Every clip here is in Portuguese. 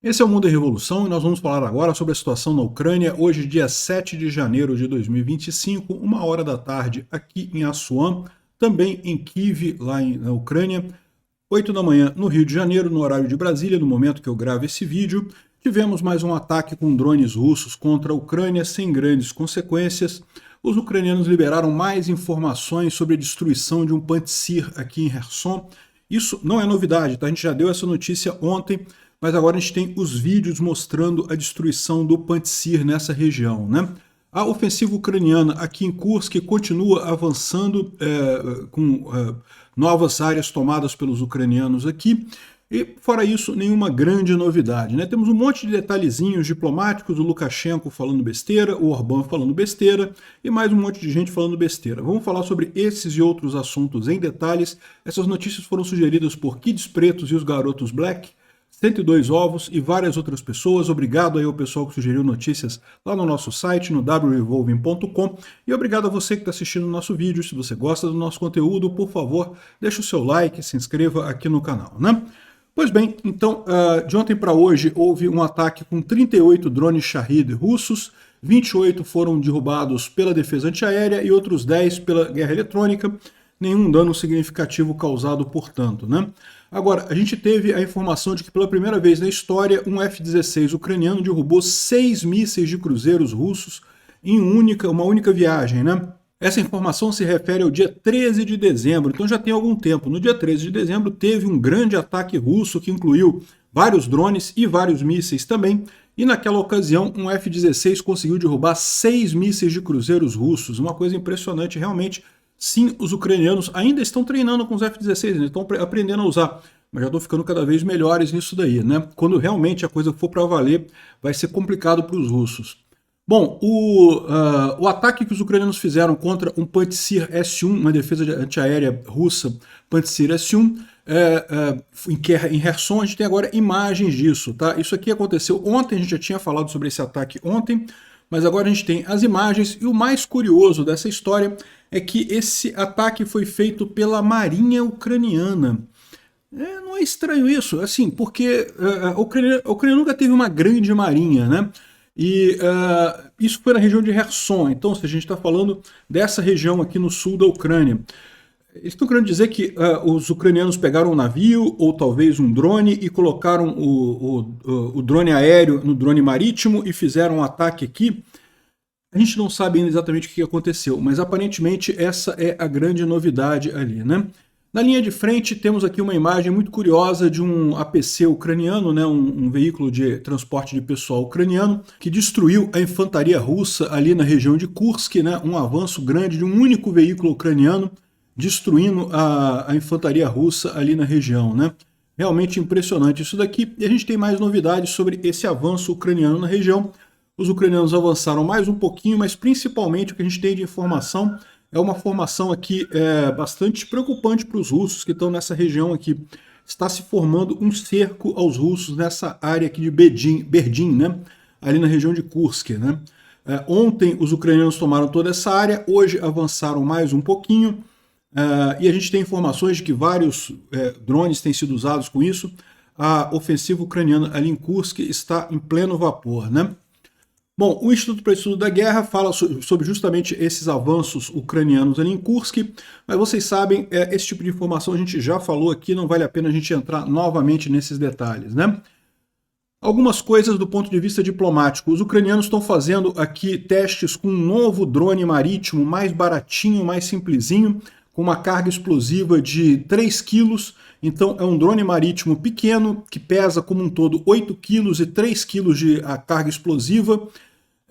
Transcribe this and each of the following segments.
Esse é o Mundo em Revolução e nós vamos falar agora sobre a situação na Ucrânia, hoje, dia 7 de janeiro de 2025, 1 hora da tarde, aqui em Assuã, também em Kiev, lá na Ucrânia, 8 da manhã no Rio de Janeiro, no horário de Brasília, no momento que eu gravo esse vídeo. Tivemos mais um ataque com drones russos contra a Ucrânia, sem grandes consequências. Os ucranianos liberaram mais informações sobre a destruição de um Pantsir aqui em Kherson. Isso não é novidade, tá? A gente já deu essa notícia ontem, mas agora a gente tem os vídeos mostrando a destruição do Pantsir nessa região, né? A ofensiva ucraniana aqui em Kursk continua avançando com novas áreas tomadas pelos ucranianos aqui. E, fora isso, nenhuma grande novidade, né? Temos um monte de detalhezinhos diplomáticos, o Lukashenko falando besteira, o Orbán falando besteira e mais um monte de gente falando besteira. Vamos falar sobre esses e outros assuntos em detalhes. Essas notícias foram sugeridas por Kids Pretos e os Garotos Black, 102 Ovos e várias outras pessoas. Obrigado aí ao pessoal que sugeriu notícias lá no nosso site, no wrevolving.com. E obrigado a você que está assistindo o nosso vídeo. Se você gosta do nosso conteúdo, por favor, deixe o seu like, se inscreva aqui no canal, né? Pois bem, então, de ontem para hoje houve um ataque com 38 drones Shahid russos, 28 foram derrubados pela defesa antiaérea e outros 10 pela guerra eletrônica. Nenhum dano significativo causado, portanto, né? Agora, a gente teve a informação de que pela primeira vez na história, um F-16 ucraniano derrubou 6 mísseis de cruzeiros russos em uma única viagem, né? Essa informação se refere ao dia 13 de dezembro, então já tem algum tempo. No dia 13 de dezembro teve um grande ataque russo que incluiu vários drones e vários mísseis também, e naquela ocasião um F-16 conseguiu derrubar 6 mísseis de cruzeiros russos, uma coisa impressionante realmente. Sim, os ucranianos ainda estão treinando com os F-16, eles estão aprendendo a usar, mas já estão ficando cada vez melhores nisso daí, né? Quando realmente a coisa for para valer, vai ser complicado para os russos. Bom, o ataque que os ucranianos fizeram contra um Pantsir S-1, uma defesa antiaérea russa, Pantsir S-1, em Kherson, a gente tem agora imagens disso, tá? Isso aqui aconteceu ontem, a gente já tinha falado sobre esse ataque ontem, mas agora a gente tem as imagens, e o mais curioso dessa história é que esse ataque foi feito pela Marinha Ucraniana. Não é estranho isso, assim, porque a Ucrânia nunca teve uma grande marinha, né? E isso foi na região de Kherson, então se a gente está falando dessa região aqui no sul da Ucrânia. Eles estão querendo dizer que os ucranianos pegaram um navio ou talvez um drone e colocaram o drone aéreo no drone marítimo e fizeram um ataque aqui. A gente não sabe ainda exatamente o que aconteceu, mas aparentemente essa é a grande novidade ali, né? Na linha de frente temos aqui uma imagem muito curiosa de um APC ucraniano, né, um veículo de transporte de pessoal ucraniano, que destruiu a infantaria russa ali na região de Kursk, né, um avanço grande de um único veículo ucraniano destruindo a infantaria russa ali na região, né? Realmente impressionante isso daqui. E a gente tem mais novidades sobre esse avanço ucraniano na região. Os ucranianos avançaram mais um pouquinho, mas principalmente o que a gente tem de informação é uma formação aqui bastante preocupante para os russos que estão nessa região aqui. Está se formando um cerco aos russos nessa área aqui de Berdin, né? Ali na região de Kursk, né? Ontem os ucranianos tomaram toda essa área, hoje avançaram mais um pouquinho, e a gente tem informações de que vários drones têm sido usados com isso. A ofensiva ucraniana ali em Kursk está em pleno vapor, né? Bom, o Instituto para o Estudo da Guerra fala sobre justamente esses avanços ucranianos ali em Kursk, mas vocês sabem, esse tipo de informação a gente já falou aqui, não vale a pena a gente entrar novamente nesses detalhes, né? Algumas coisas do ponto de vista diplomático. Os ucranianos estão fazendo aqui testes com um novo drone marítimo, mais baratinho, mais simplesinho, com uma carga explosiva de 3 quilos. Então é um drone marítimo pequeno, que pesa como um todo 8 quilos e 3 quilos de carga explosiva.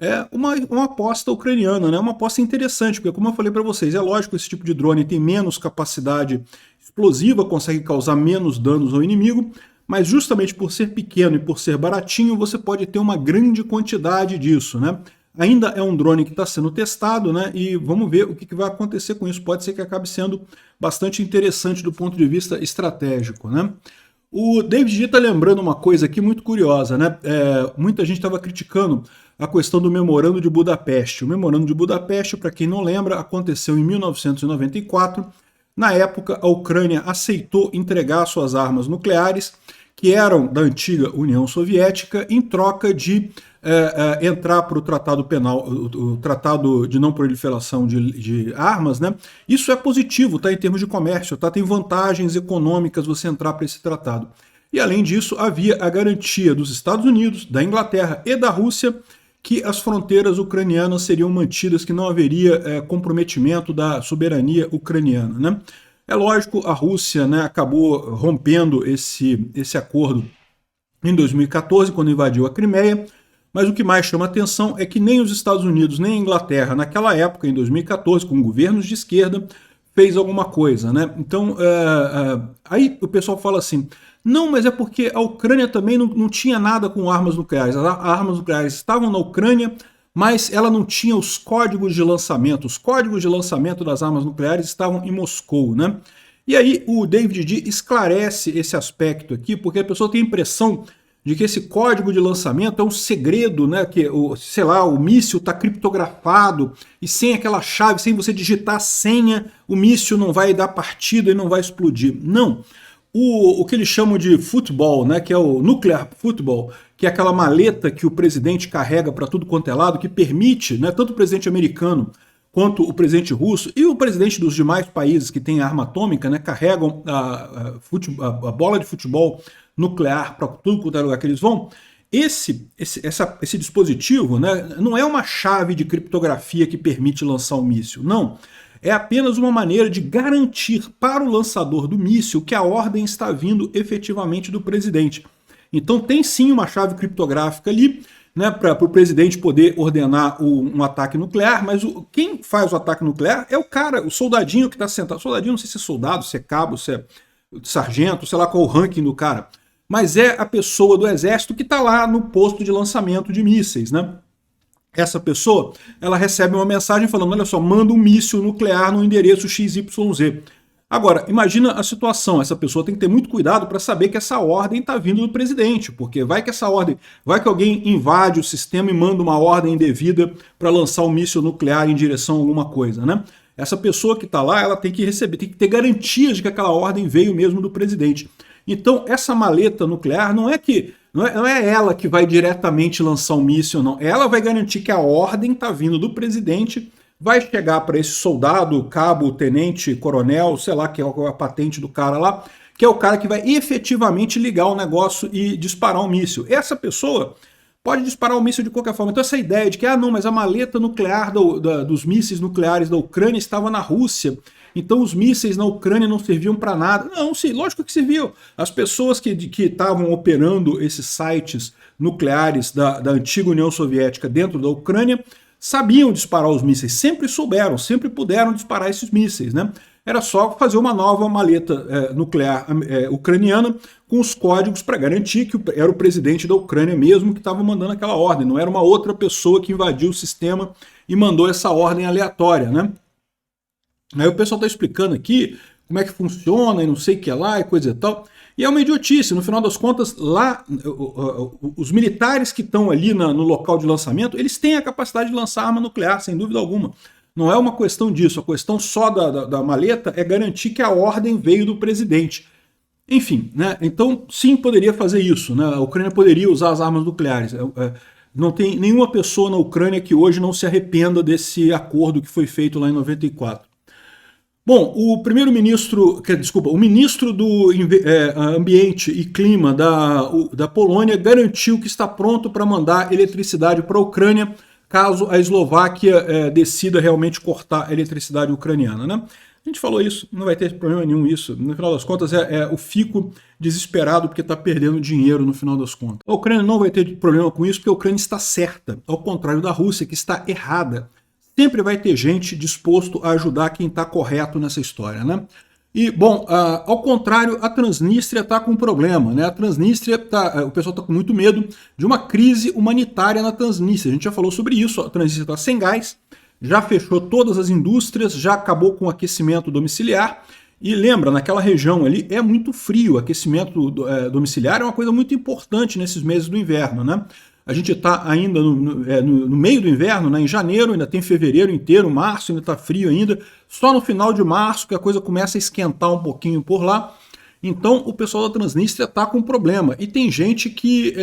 É uma aposta ucraniana, né? Uma aposta interessante, porque como eu falei para vocês, é lógico que esse tipo de drone tem menos capacidade explosiva, consegue causar menos danos ao inimigo, mas justamente por ser pequeno e por ser baratinho, você pode ter uma grande quantidade disso, né? Ainda é um drone que está sendo testado, né? E vamos ver o que vai acontecer com isso. Pode ser que acabe sendo bastante interessante do ponto de vista estratégico, né? O David G está lembrando uma coisa aqui muito curiosa, né? Muita gente estava criticando a questão do Memorando de Budapeste. O Memorando de Budapeste, para quem não lembra, aconteceu em 1994. Na época, a Ucrânia aceitou entregar suas armas nucleares, que eram da antiga União Soviética, em troca de entrar para o Tratado Penal, o Tratado de Não Proliferação de Armas, né? Isso é positivo, tá, em termos de comércio, tá? Tem vantagens econômicas você entrar para esse tratado. E além disso, havia a garantia dos Estados Unidos, da Inglaterra e da Rússia que as fronteiras ucranianas seriam mantidas, que não haveria comprometimento da soberania ucraniana, né? É lógico, a Rússia, né, acabou rompendo esse acordo em 2014, quando invadiu a Crimeia, mas o que mais chama atenção é que nem os Estados Unidos, nem a Inglaterra, naquela época, em 2014, com governos de esquerda, fez alguma coisa, né? Então, aí o pessoal fala assim, não, mas é porque a Ucrânia também não tinha nada com armas nucleares. As armas nucleares estavam na Ucrânia, mas ela não tinha os códigos de lançamento. Os códigos de lançamento das armas nucleares estavam em Moscou, né? E aí o David D. esclarece esse aspecto aqui, porque a pessoa tem a impressão de que esse código de lançamento é um segredo, né? Que sei lá, o míssil está criptografado e sem aquela chave, sem você digitar a senha, o míssil não vai dar partida e não vai explodir. Não. O que eles chamam de futebol, né, que é o nuclear football, que é aquela maleta que o presidente carrega para tudo quanto é lado, que permite, né, tanto o presidente americano quanto o presidente russo e o presidente dos demais países que têm arma atômica, né, carregam a bola de futebol nuclear para tudo quanto é lugar que eles vão. Esse dispositivo, né, não é uma chave de criptografia que permite lançar um míssil, não. É apenas uma maneira de garantir para o lançador do míssil que a ordem está vindo efetivamente do presidente. Então tem sim uma chave criptográfica ali, né, para o presidente poder ordenar um ataque nuclear, mas quem faz o ataque nuclear é o cara, o soldadinho que está sentado. Soldadinho, não sei se é soldado, se é cabo, se é sargento, sei lá qual é o ranking do cara. Mas é a pessoa do exército que está lá no posto de lançamento de mísseis, né? Essa pessoa, ela recebe uma mensagem falando, olha só, manda um míssil nuclear no endereço XYZ. Agora, imagina a situação, essa pessoa tem que ter muito cuidado para saber que essa ordem está vindo do presidente, porque vai que essa ordem, vai que alguém invade o sistema e manda uma ordem indevida para lançar um míssil nuclear em direção a alguma coisa, né? Essa pessoa que está lá, ela tem que receber, tem que ter garantias de que aquela ordem veio mesmo do presidente. Então, essa maleta nuclear não é ela que vai diretamente lançar um míssil, não. Ela vai garantir que a ordem está vindo do presidente, vai chegar para esse soldado, cabo, tenente, coronel, sei lá, que é a patente do cara lá, que é o cara que vai efetivamente ligar o negócio e disparar um míssil. Essa pessoa pode disparar um míssil de qualquer forma. Então essa ideia de que, não, mas a maleta nuclear dos mísseis nucleares da Ucrânia estava na Rússia, então os mísseis na Ucrânia não serviam para nada. Não, sim, lógico que serviam. As pessoas que estavam operando esses sites nucleares da antiga União Soviética dentro da Ucrânia sabiam disparar os mísseis, sempre souberam, sempre puderam disparar esses mísseis, né? Era só fazer uma nova maleta nuclear ucraniana com os códigos para garantir que era o presidente da Ucrânia mesmo que estava mandando aquela ordem, não era uma outra pessoa que invadiu o sistema e mandou essa ordem aleatória, né? Aí o pessoal está explicando aqui como é que funciona e não sei o que lá e coisa e tal. E é uma idiotice, no final das contas, lá, os militares que estão ali no local de lançamento, eles têm a capacidade de lançar arma nuclear, sem dúvida alguma. Não é uma questão disso, a questão só da maleta é garantir que a ordem veio do presidente. Enfim, né? Então sim, poderia fazer isso, né? A Ucrânia poderia usar as armas nucleares. Não tem nenhuma pessoa na Ucrânia que hoje não se arrependa desse acordo que foi feito lá em 94. Bom, o ministro do Ambiente e Clima da Polônia garantiu que está pronto para mandar eletricidade para a Ucrânia caso a Eslováquia decida realmente cortar a eletricidade ucraniana, né? A gente falou isso, não vai ter problema nenhum isso. No final das contas, o fico desesperado porque está perdendo dinheiro no final das contas. A Ucrânia não vai ter problema com isso porque a Ucrânia está certa, ao contrário da Rússia, que está errada. Sempre vai ter gente disposto a ajudar quem está correto nessa história, né? E, bom, ao contrário, a Transnistria está com um problema, né? A Transnistria, o pessoal está com muito medo de uma crise humanitária na Transnistria. A gente já falou sobre isso, a Transnistria está sem gás, já fechou todas as indústrias, já acabou com o aquecimento domiciliar. E lembra, naquela região ali é muito frio, o aquecimento domiciliar é uma coisa muito importante nesses meses do inverno, né? A gente está ainda no meio do inverno, né? Em janeiro, ainda tem fevereiro inteiro, março ainda está frio ainda. Só no final de março que a coisa começa a esquentar um pouquinho por lá. Então o pessoal da Transnistria está com um problema. E tem gente que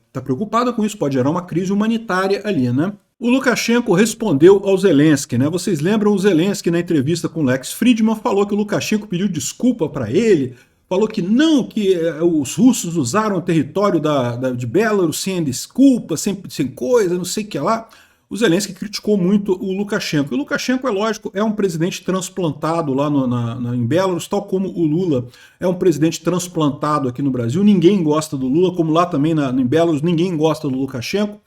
está preocupada com isso, pode gerar uma crise humanitária ali, né? O Lukashenko respondeu ao Zelensky, né? Vocês lembram, o Zelensky na entrevista com o Lex Fridman falou que o Lukashenko pediu desculpa para ele, falou que não, que os russos usaram o território de Belarus sem desculpa, sem coisa, não sei o que lá. O Zelensky criticou muito o Lukashenko. E o Lukashenko, é lógico, é um presidente transplantado lá em Belarus, tal como o Lula é um presidente transplantado aqui no Brasil. Ninguém gosta do Lula, como lá também em Belarus ninguém gosta do Lukashenko.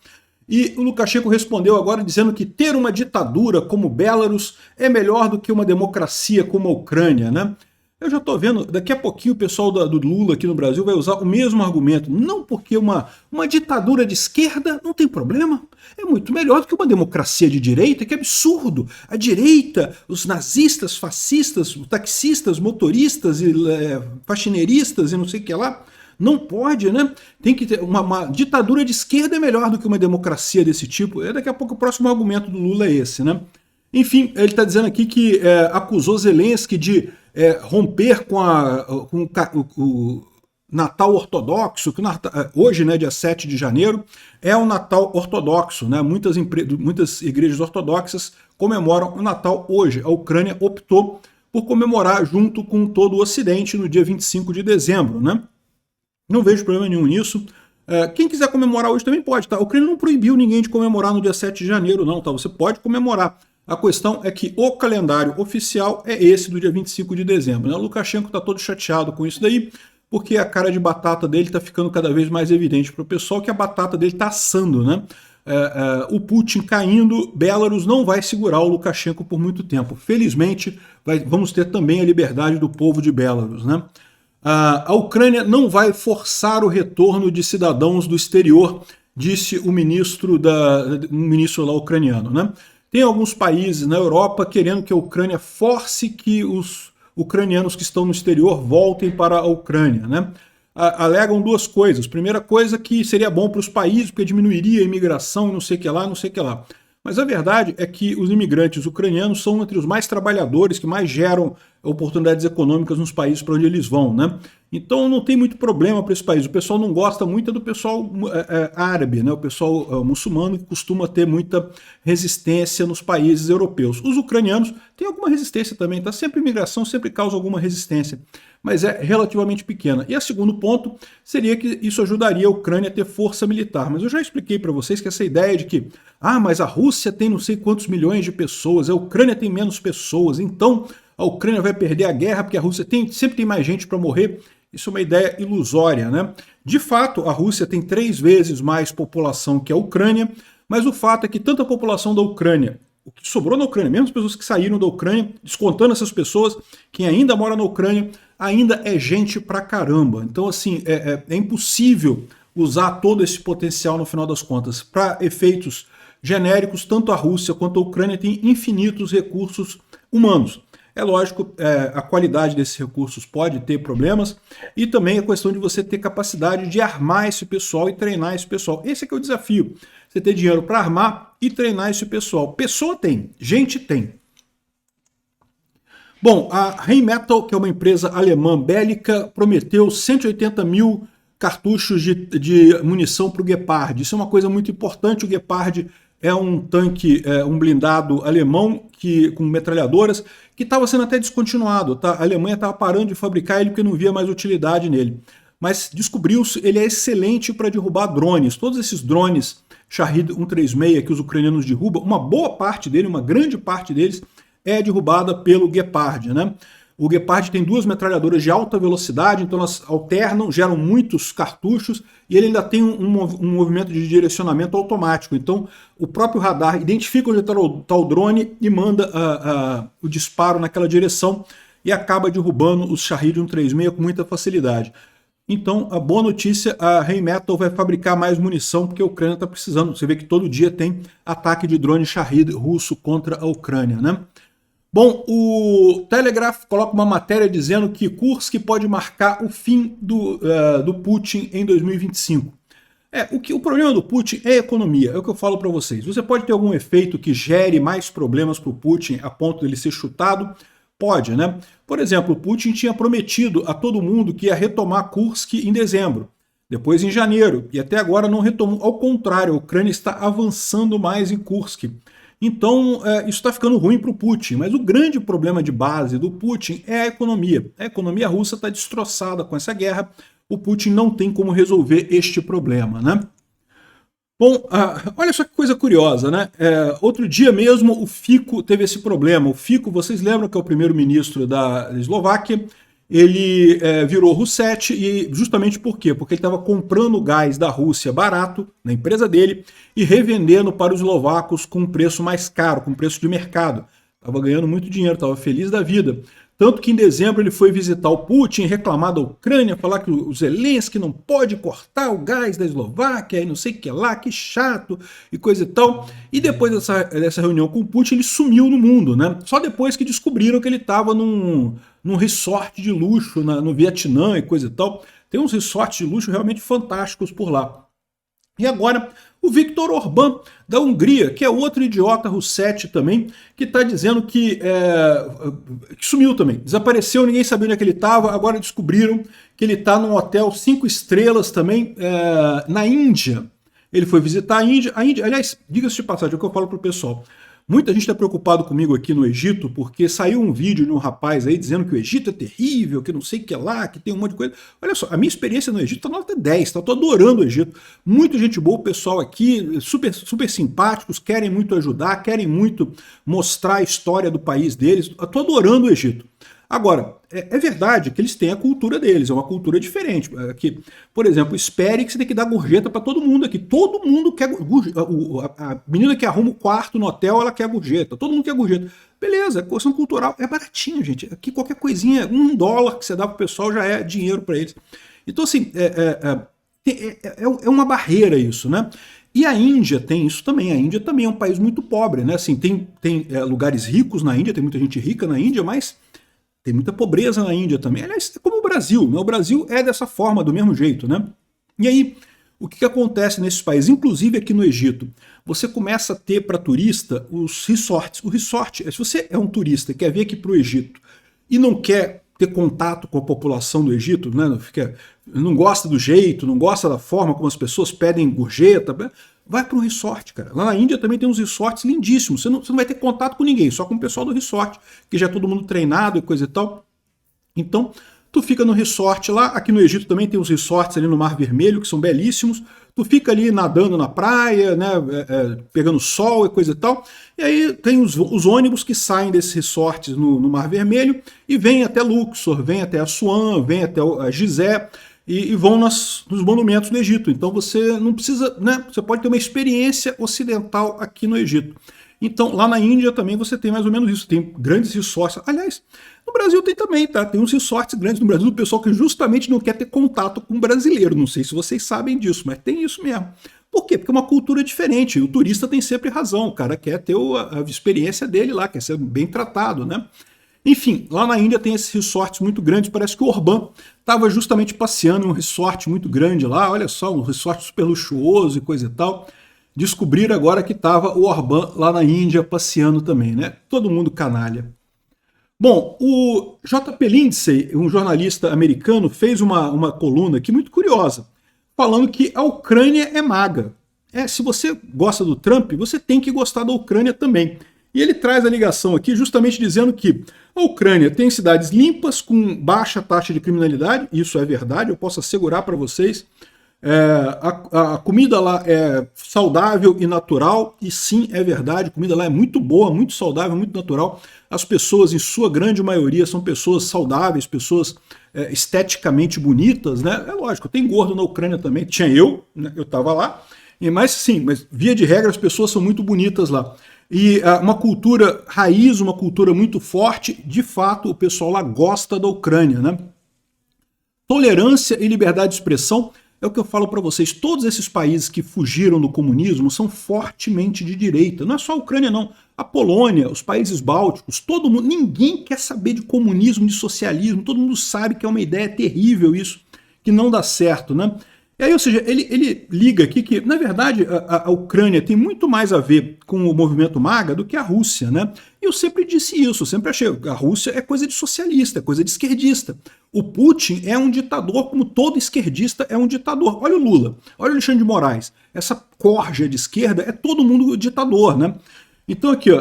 E o Lukashenko respondeu agora dizendo que ter uma ditadura como Belarus é melhor do que uma democracia como a Ucrânia, né? Eu já estou vendo, daqui a pouquinho o pessoal do Lula aqui no Brasil vai usar o mesmo argumento. Não porque uma ditadura de esquerda não tem problema. É muito melhor do que uma democracia de direita, que absurdo. A direita, os nazistas, fascistas, taxistas, motoristas, faxineiristas e não sei o que lá. Não pode, né? Tem que ter uma ditadura de esquerda é melhor do que uma democracia desse tipo. Daqui a pouco o próximo argumento do Lula é esse, né? Enfim, ele está dizendo aqui que acusou Zelensky de romper com o Natal ortodoxo, que hoje, né, dia 7 de janeiro, é o Natal ortodoxo, né? Muitas igrejas ortodoxas comemoram o Natal hoje. A Ucrânia optou por comemorar junto com todo o Ocidente no dia 25 de dezembro, né? Não vejo problema nenhum nisso. Quem quiser comemorar hoje também pode, tá? A Ucrânia não proibiu ninguém de comemorar no dia 7 de janeiro, não, tá? Você pode comemorar. A questão é que o calendário oficial é esse do dia 25 de dezembro, né? O Lukashenko está todo chateado com isso daí, porque a cara de batata dele está ficando cada vez mais evidente para o pessoal que a batata dele está assando, né? O Putin caindo, Belarus não vai segurar o Lukashenko por muito tempo. Felizmente, vamos ter também a liberdade do povo de Belarus, né? A Ucrânia não vai forçar o retorno de cidadãos do exterior, disse o ministro lá ucraniano, né? Tem alguns países na Europa querendo que a Ucrânia force que os ucranianos que estão no exterior voltem para a Ucrânia, né? Alegam duas coisas. Primeira coisa, que seria bom para os países, porque diminuiria a imigração e não sei o que lá, não sei o que lá. Mas a verdade é que os imigrantes ucranianos são entre os mais trabalhadores, que mais geram oportunidades econômicas nos países para onde eles vão, né? Então não tem muito problema para esse país. O pessoal não gosta muito do pessoal árabe, né? O pessoal muçulmano, que costuma ter muita resistência nos países europeus. Os ucranianos têm alguma resistência também, tá? Sempre imigração sempre causa alguma resistência, mas é relativamente pequena. E o segundo ponto seria que isso ajudaria a Ucrânia a ter força militar. Mas eu já expliquei para vocês que essa ideia de que mas a Rússia tem não sei quantos milhões de pessoas, a Ucrânia tem menos pessoas, então a Ucrânia vai perder a guerra porque a Rússia sempre tem mais gente para morrer. Isso é uma ideia ilusória, né? De fato, a Rússia tem 3 vezes mais população que a Ucrânia, mas o fato é que tanto a população da Ucrânia, o que sobrou na Ucrânia, mesmo as pessoas que saíram da Ucrânia, descontando essas pessoas, quem ainda mora na Ucrânia, ainda é gente pra caramba. Então, assim, é impossível usar todo esse potencial no final das contas. Para efeitos genéricos, tanto a Rússia quanto a Ucrânia têm infinitos recursos humanos. É lógico, a qualidade desses recursos pode ter problemas, e também a questão de você ter capacidade de armar esse pessoal e treinar esse pessoal. Esse é que é o desafio, você ter dinheiro para armar e treinar esse pessoal. Pessoa tem, gente tem. Bom, a Rheinmetall, que é uma empresa alemã bélica, prometeu 180 mil cartuchos de munição para o Gepard. Isso é uma coisa muito importante. O Gepard é um tanque, um blindado alemão com metralhadoras, que estava sendo até descontinuado. Tá? A Alemanha estava parando de fabricar ele porque não via mais utilidade nele. Mas descobriu-se, ele é excelente para derrubar drones. Todos esses drones Shahed 136 que os ucranianos derrubam, uma boa parte dele, uma grande parte deles, é derrubada pelo Gepard, né? O Gepard tem 2 metralhadoras de alta velocidade, então elas alternam, geram muitos cartuchos, e ele ainda tem um movimento de direcionamento automático. Então o próprio radar identifica onde está o drone e manda o disparo naquela direção e acaba derrubando os Shahed 136 com muita facilidade. Então, a boa notícia, a Rheinmetall vai fabricar mais munição, porque a Ucrânia está precisando. Você vê que todo dia tem ataque de drone Shahed russo contra a Ucrânia, né? Bom, o Telegraph coloca uma matéria dizendo que Kursk pode marcar o fim do Putin em 2025. O problema do Putin é a economia, é o que eu falo para vocês. Você pode ter algum efeito que gere mais problemas para o Putin a ponto dele ser chutado, Pode, né? Por exemplo, o Putin tinha prometido a todo mundo que ia retomar Kursk em dezembro, depois em janeiro, e até agora não retomou. Ao contrário, a Ucrânia está avançando mais em Kursk. Então, isso está ficando ruim para o Putin. Mas o grande problema de base do Putin é a economia. A economia russa está destroçada com essa guerra. O Putin não tem como resolver este problema, né? Bom, olha só que coisa curiosa, né? Outro dia mesmo o Fico teve esse problema. O Fico, vocês lembram que é o primeiro-ministro da Eslováquia, ele virou Rousseff, e justamente por quê? Porque ele estava comprando gás da Rússia barato, na empresa dele, e revendendo para os eslovacos com um preço mais caro, com preço de mercado. Estava ganhando muito dinheiro, estava feliz da vida. Tanto que em dezembro ele foi visitar o Putin, reclamar da Ucrânia, falar que o Zelensky não pode cortar o gás da Eslováquia e não sei o que lá, que chato e coisa e tal. E depois dessa reunião com o Putin, ele sumiu no mundo, né? Só depois que descobriram que ele estava num resort de luxo no Vietnã e coisa e tal. Tem uns resorts de luxo realmente fantásticos por lá. E agora o Viktor Orbán, da Hungria, que é outro idiota Rousseff também, que está dizendo que sumiu também, desapareceu, ninguém sabia onde é que ele estava, agora descobriram que ele está num hotel 5 estrelas também, na Índia. Ele foi visitar a Índia, aliás, diga-se de passagem, é o que eu falo para o pessoal. Muita gente está preocupado comigo aqui no Egito, porque saiu um vídeo de um rapaz aí dizendo que o Egito é terrível, que não sei o que lá, que tem um monte de coisa. Olha só, a minha experiência no Egito está nota 10, tá? Eu tô adorando o Egito. Muita gente boa, o pessoal aqui, super, super simpáticos, querem muito ajudar, querem muito mostrar a história do país deles. Eu tô adorando o Egito. Agora, é verdade que eles têm a cultura deles, é uma cultura diferente. Que, por exemplo, espere que você tem que dar gorjeta para todo mundo aqui. Todo mundo quer gorjeta. A menina que arruma o quarto no hotel, ela quer gorjeta. Todo mundo quer gorjeta. Beleza, questão cultural é baratinho, gente. Aqui qualquer coisinha, $1 que você dá pro pessoal já é dinheiro para eles. Então, assim, é uma barreira isso, né? E a Índia tem isso também. A Índia também é um país muito pobre, né? Assim, tem lugares ricos na Índia, tem muita gente rica na Índia, mas tem muita pobreza na Índia também. Aliás, é como o Brasil, né? O Brasil é dessa forma, do mesmo jeito, né? E aí, o que acontece nesses países, inclusive aqui no Egito? Você começa a ter para turista os resorts. O resort, se você é um turista e quer vir aqui para o Egito e não quer ter contato com a população do Egito, né? Não gosta do jeito, não gosta da forma como as pessoas pedem gorjeta, vai para um resort, cara. Lá na Índia também tem uns resorts lindíssimos. Você não vai ter contato com ninguém, só com o pessoal do resort, que já é todo mundo treinado e coisa e tal. Então, tu fica no resort lá. Aqui no Egito também tem uns resorts ali no Mar Vermelho, que são belíssimos. Tu fica ali nadando na praia, né, pegando sol e coisa e tal. E aí tem os ônibus que saem desses resorts no Mar Vermelho e vêm até Luxor, vêm até Assuã, vêm até Gizé, e vão nos monumentos do Egito. Então você não precisa, né? Você pode ter uma experiência ocidental aqui no Egito. Então lá na Índia também você tem mais ou menos isso, tem grandes resorts. Aliás, no Brasil tem também, tá? Tem uns resorts grandes no Brasil do pessoal que justamente não quer ter contato com o brasileiro. Não sei se vocês sabem disso, mas tem isso mesmo. Por quê? Porque é uma cultura diferente. O turista tem sempre razão. O cara quer ter a experiência dele lá, quer ser bem tratado, né? Enfim, lá na Índia tem esses resorts muito grandes. Parece que o Orbán estava justamente passeando em um resort muito grande lá. Olha só, um resort super luxuoso e coisa e tal. Descobriram agora que estava o Orbán lá na Índia passeando também, né? Todo mundo canalha. Bom, o J.P. Lindsay, um jornalista americano, fez uma coluna aqui muito curiosa, falando que a Ucrânia é maga. Se você gosta do Trump, você tem que gostar da Ucrânia também. E ele traz a ligação aqui justamente dizendo que a Ucrânia tem cidades limpas, com baixa taxa de criminalidade, isso é verdade, eu posso assegurar para vocês. A comida lá é saudável e natural, e sim, é verdade, a comida lá é muito boa, muito saudável, muito natural. As pessoas, em sua grande maioria, são pessoas saudáveis, pessoas esteticamente bonitas, né? É lógico, tem gordo na Ucrânia também, tinha eu, né? Eu estava lá, mas sim, mas via de regra as pessoas são muito bonitas lá. E uma cultura raiz, uma cultura muito forte, de fato o pessoal lá gosta da Ucrânia, né? Tolerância e liberdade de expressão é o que eu falo para vocês. Todos esses países que fugiram do comunismo são fortemente de direita. Não é só a Ucrânia, não. A Polônia, os países bálticos, todo mundo, ninguém quer saber de comunismo, de socialismo. Todo mundo sabe que é uma ideia terrível isso, que não dá certo, né? E aí, ou seja, ele liga aqui que, na verdade, a Ucrânia tem muito mais a ver com o movimento MAGA do que a Rússia, né? E eu sempre disse isso, eu sempre achei que a Rússia é coisa de socialista, é coisa de esquerdista. O Putin é um ditador como todo esquerdista é um ditador. Olha o Lula, olha o Alexandre de Moraes. Essa corja de esquerda é todo mundo ditador, né? Então aqui, ó,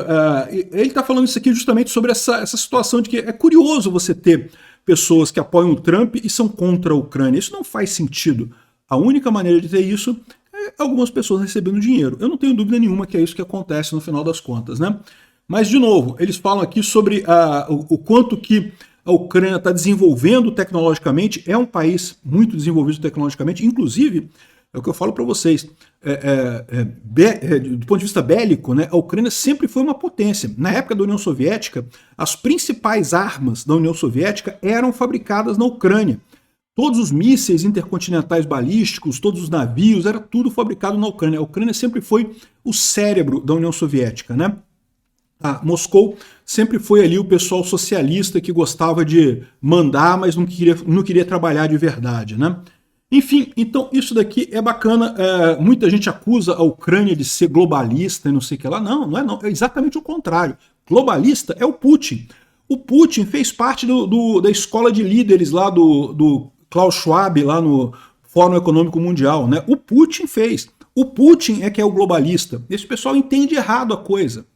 ele está falando isso aqui justamente sobre essa situação de que é curioso você ter pessoas que apoiam o Trump e são contra a Ucrânia. Isso não faz sentido. A única maneira de ter isso é algumas pessoas recebendo dinheiro. Eu não tenho dúvida nenhuma que é isso que acontece no final das contas, né? Mas, de novo, eles falam aqui sobre o quanto que a Ucrânia está desenvolvendo tecnologicamente, é um país muito desenvolvido tecnologicamente, inclusive, é o que eu falo para vocês, do ponto de vista bélico, né, a Ucrânia sempre foi uma potência. Na época da União Soviética, as principais armas da União Soviética eram fabricadas na Ucrânia. Todos os mísseis intercontinentais balísticos, todos os navios, era tudo fabricado na Ucrânia. A Ucrânia sempre foi o cérebro da União Soviética, né? Moscou sempre foi ali o pessoal socialista que gostava de mandar, mas não queria trabalhar de verdade, né? Enfim, então isso daqui é bacana. Muita gente acusa a Ucrânia de ser globalista e não sei o que lá. Não, não é não. É exatamente o contrário. Globalista é o Putin. O Putin fez parte da escola de líderes lá do Klaus Schwab, lá no Fórum Econômico Mundial, né? O Putin fez. O Putin é que é o globalista. Esse pessoal entende errado a coisa.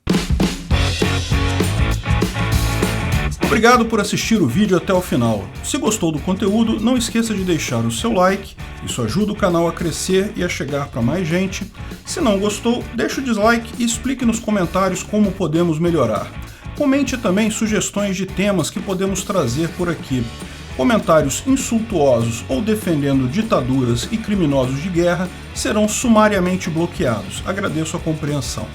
Obrigado por assistir o vídeo até o final. Se gostou do conteúdo, não esqueça de deixar o seu like, isso ajuda o canal a crescer e a chegar para mais gente. Se não gostou, deixe o dislike e explique nos comentários como podemos melhorar. Comente também sugestões de temas que podemos trazer por aqui. Comentários insultuosos ou defendendo ditaduras e criminosos de guerra serão sumariamente bloqueados. Agradeço a compreensão.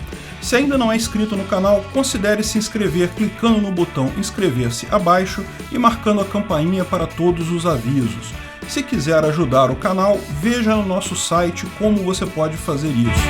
Se ainda não é inscrito no canal, considere se inscrever clicando no botão inscrever-se abaixo e marcando a campainha para todos os avisos. Se quiser ajudar o canal, veja no nosso site como você pode fazer isso.